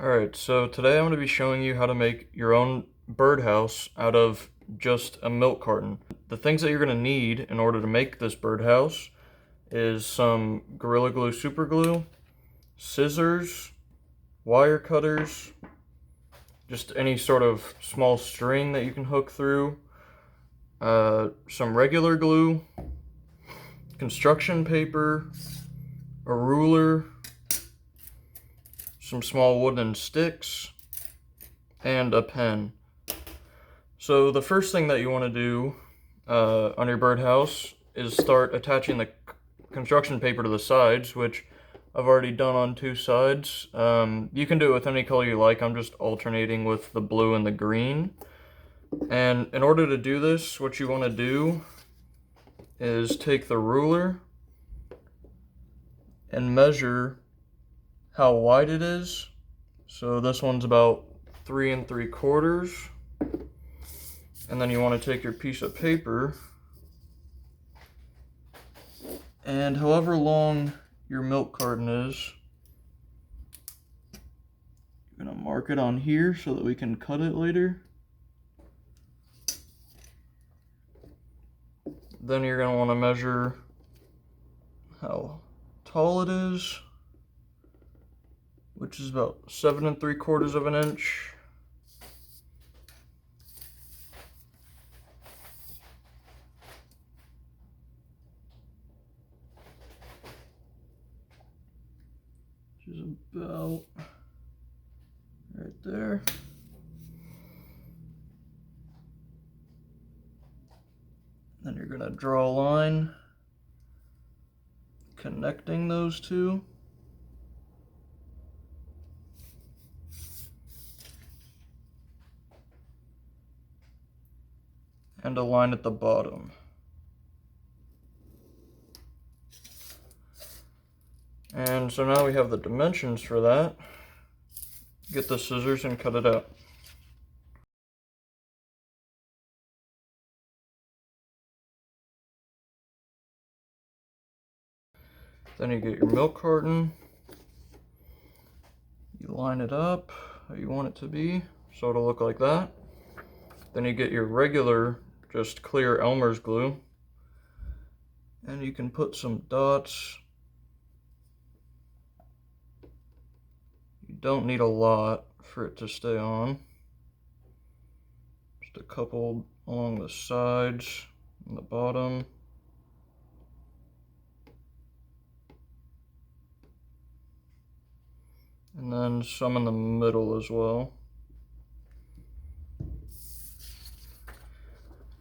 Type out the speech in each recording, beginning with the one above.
Alright, so today I'm going to be showing you how to make your own birdhouse out of just a milk carton. The things that you're going to need in order to make this birdhouse is some Gorilla Glue super glue, scissors, wire cutters, just any sort of small string that you can hook through, some regular glue, construction paper, a ruler, some small wooden sticks, and a pen. So the first thing that you want to do on your birdhouse is start attaching the construction paper to the sides, which I've already done on two sides. You can do it with any color you like. I'm just alternating with the blue and the green. And in order to do this, what you want to do is take the ruler and measure how wide it is. So this one's about 3 3/4. And then you want to take your piece of paper and however long your milk carton is, you're going to mark it on here so that we can cut it later. Then you're going to want to measure how tall it is, which is about 7 3/4 of an inch. Which is about right there. Then you're going to draw a line connecting those two. And a line at the bottom. And so now we have the dimensions for that. Get the scissors and cut it out. Then you get your milk carton. You line it up how you want it to be, so it'll look like that. Then you get your regular, just clear Elmer's glue. And you can put some dots. You don't need a lot for it to stay on. Just a couple along the sides and the bottom. And then some in the middle as well.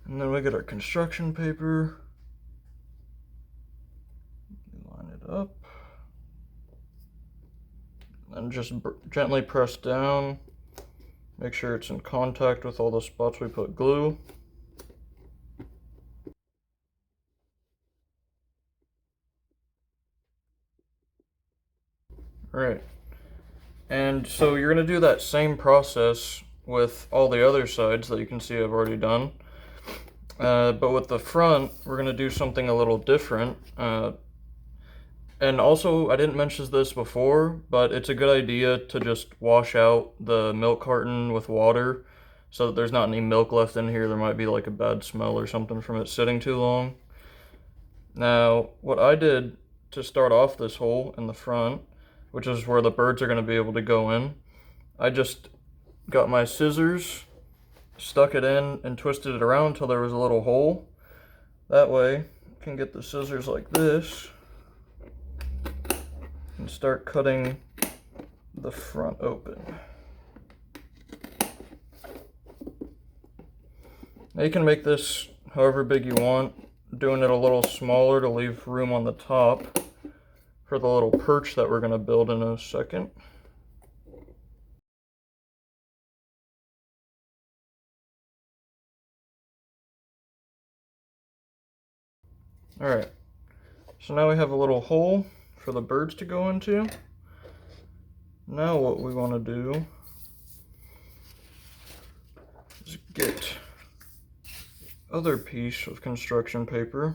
And then we get our construction paper. Line it up. And just gently press down. Make sure it's in contact with all the spots we put glue. Alright. And so you're going to do that same process with all the other sides that you can see I've already done. But with the front, we're going to do something a little different. And also, I didn't mention this before, but it's a good idea to just wash out the milk carton with water so that there's not any milk left in here. There might be like a bad smell or something from it sitting too long. Now, what I did to start off this hole in the front, which is where the birds are going to be able to go in, I just got my scissors, stuck it in, and twisted it around until there was a little hole. That way, I can get the scissors like this and start cutting the front open. Now you can make this however big you want, doing it a little smaller to leave room on the top for the little perch that we're going to build in a second. Alright, so now we have a little hole for the birds to go into. Now what we want to do is get other piece of construction paper.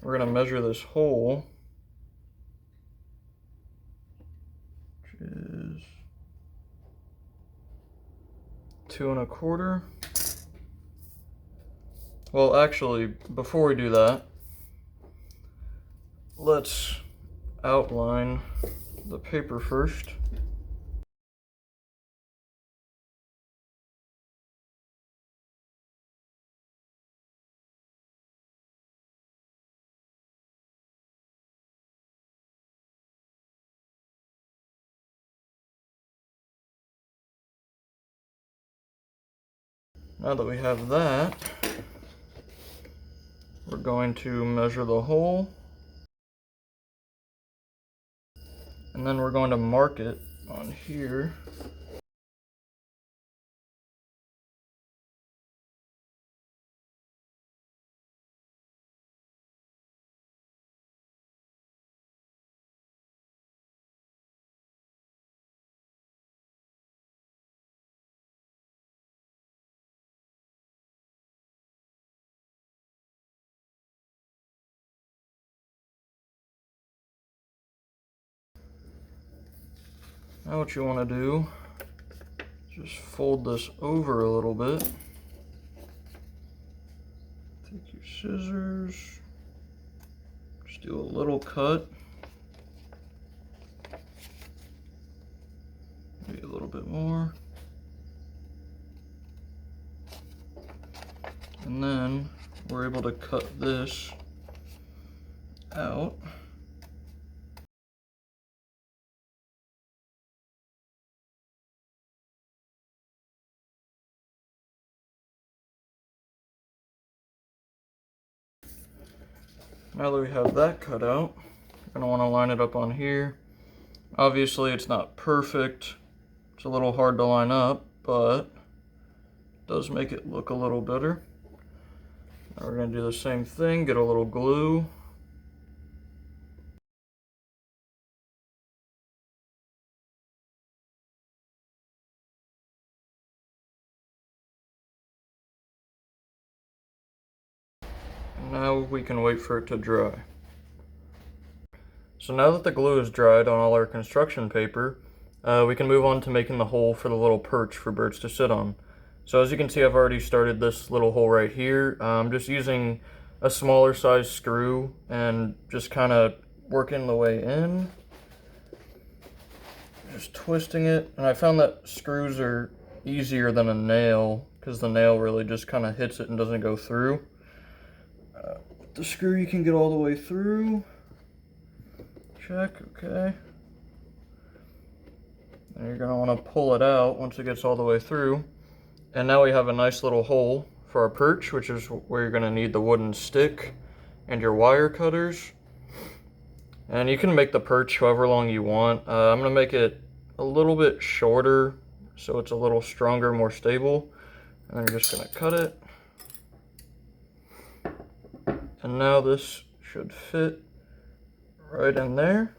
We're going to measure this hole, which is 2¼ inches. Well, actually, before we do that, let's outline the paper first. Now that we have that, we're going to measure the hole, and then we're going to mark it on here. Now what you want to do is just fold this over a little bit. Take your scissors, just do a little cut, maybe a little bit more, and then we're able to cut this out. Now that we have that cut out, you're going to want to line it up on here. Obviously it's not perfect, it's a little hard to line up, but it does make it look a little better. Now we're going to do the same thing, get a little glue. And now we can wait for it to dry. So now that the glue is dried on all our construction paper, we can move on to making the hole for the little perch for birds to sit on. So as you can see, I've already started this little hole right here. I'm just using a smaller size screw and just kind of working the way in. Just twisting it. And I found that screws are easier than a nail because the nail really just kind of hits it and doesn't go through. With the screw you can get all the way through. Check, okay. And you're going to want to pull it out once it gets all the way through. And now we have a nice little hole for our perch, which is where you're going to need the wooden stick and your wire cutters. And you can make the perch however long you want. I'm going to make it a little bit shorter so it's a little stronger, more stable. And then you're just going to cut it. And now this should fit right in there,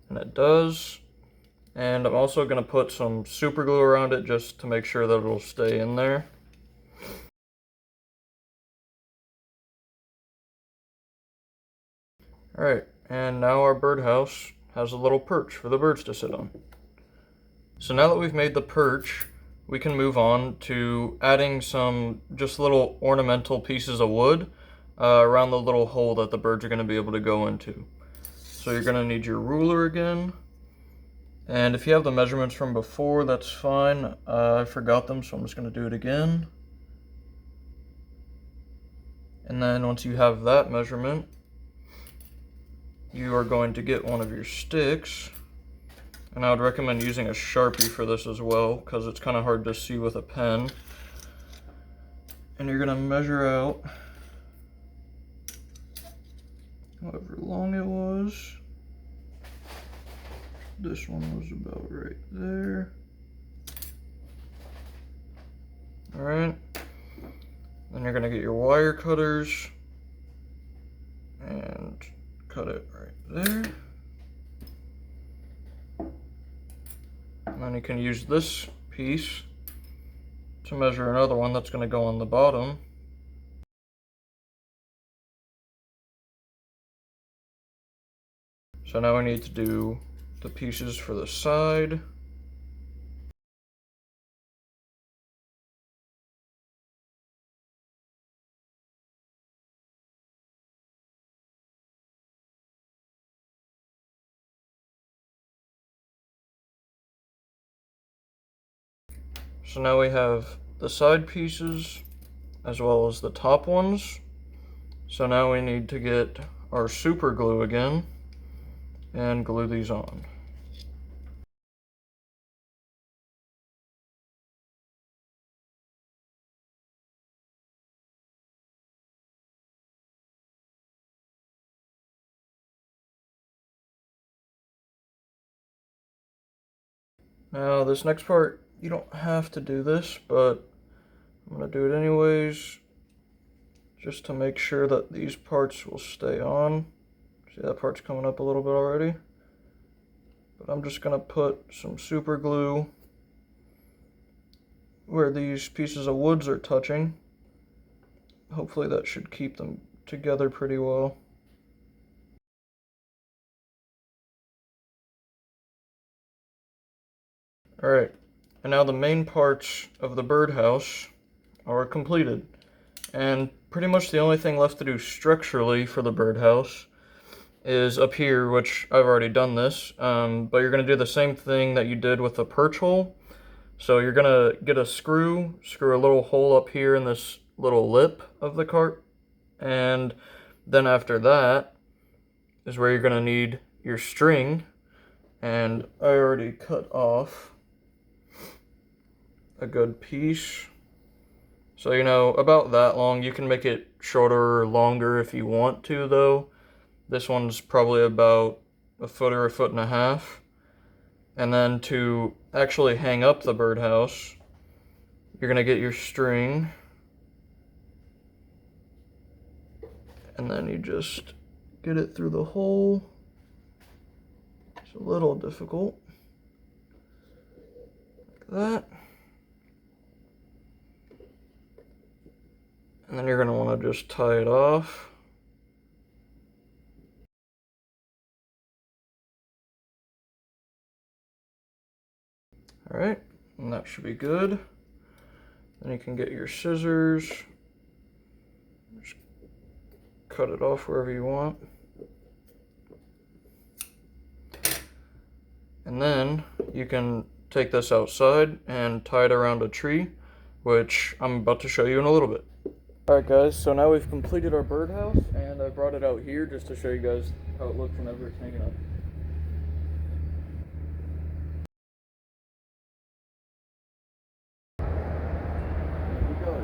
and it does. And I'm also going to put some super glue around it just to make sure that it'll stay in there. Alright, and now our birdhouse has a little perch for the birds to sit on. So now that we've made the perch, we can move on to adding some just little ornamental pieces of wood around the little hole that the birds are going to be able to go into. So you're going to need your ruler again. And if you have the measurements from before, that's fine. I forgot them, so I'm just going to do it again. And then once you have that measurement, you are going to get one of your sticks. And I would recommend using a Sharpie for this as well, because it's kind of hard to see with a pen. And you're going to measure out however long it was. This one was about right there. Alright. Then you're going to get your wire cutters and cut it right there. And then you can use this piece to measure another one that's going to go on the bottom. So now we need to do the pieces for the side. So now we have the side pieces as well as the top ones. So now we need to get our super glue again and glue these on. Now this next part, you don't have to do this, but I'm gonna do it anyways, just to make sure that these parts will stay on. See, that part's coming up a little bit already. But I'm just gonna put some super glue where these pieces of woods are touching. Hopefully that should keep them together pretty well. Alright, and now the main parts of the birdhouse are completed. And pretty much the only thing left to do structurally for the birdhouse is up here, which I've already done this, but you're going to do the same thing that you did with the perch hole. So you're going to get a screw a little hole up here in this little lip of the cart, and then after that is where you're going to need your string, and I already cut off a good piece. So, you know, about that long. You can make it shorter or longer if you want to, though. This one's probably about a foot or a foot and a half. And then to actually hang up the birdhouse, you're going to get your string. And then you just get it through the hole. It's a little difficult. Like that. And then you're going to want to just tie it off. Alright, and that should be good. Then you can get your scissors. Just cut it off wherever you want. And then you can take this outside and tie it around a tree, which I'm about to show you in a little bit. Alright guys, so now we've completed our birdhouse, and I brought it out here just to show you guys how it looks whenever it's hanging up. There you go.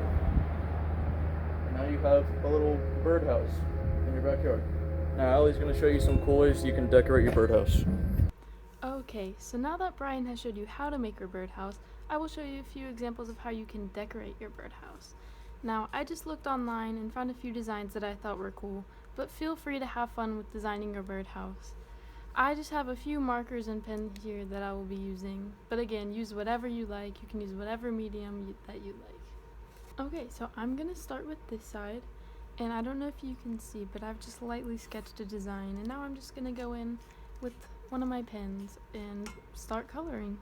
And now you have a little birdhouse in your backyard. Now Allie's going to show you some cool ways you can decorate your birdhouse. Okay, so now that Brian has showed you how to make your birdhouse, I will show you a few examples of how you can decorate your birdhouse. Now, I just looked online and found a few designs that I thought were cool, but feel free to have fun with designing your birdhouse. I just have a few markers and pens here that I will be using, but again, use whatever you like. You can use whatever medium that you like. Okay, so I'm going to start with this side, and I don't know if you can see, but I've just lightly sketched a design, and now I'm just going to go in with one of my pens and start coloring.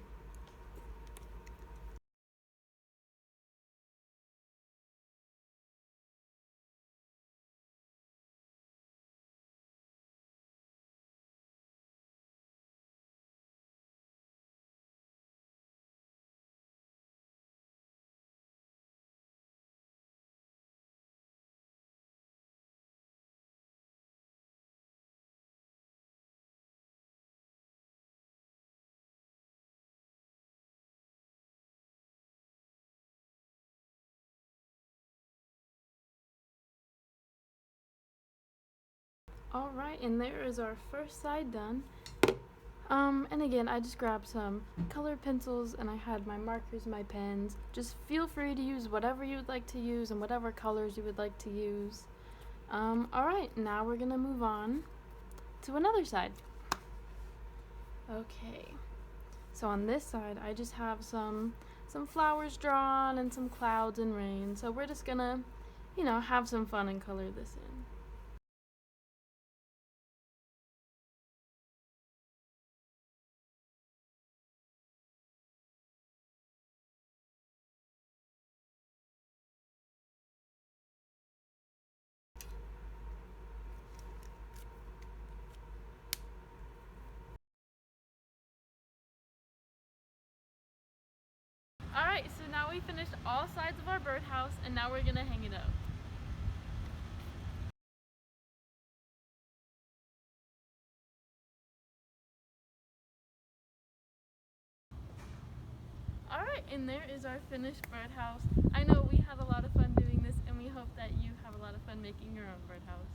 Alright, and there is our first side done. And again, I just grabbed some colored pencils and I had my markers, my pens. Just feel free to use whatever you would like to use and whatever colors you would like to use. Alright, now we're gonna move on to another side. Okay, so on this side, I just have some flowers drawn and some clouds and rain. So we're just gonna, have some fun and color this in. Alright, so now we finished all sides of our birdhouse, and now we're gonna hang it up. Alright, and there is our finished birdhouse. I know we had a lot of fun doing this, and we hope that you have a lot of fun making your own birdhouse.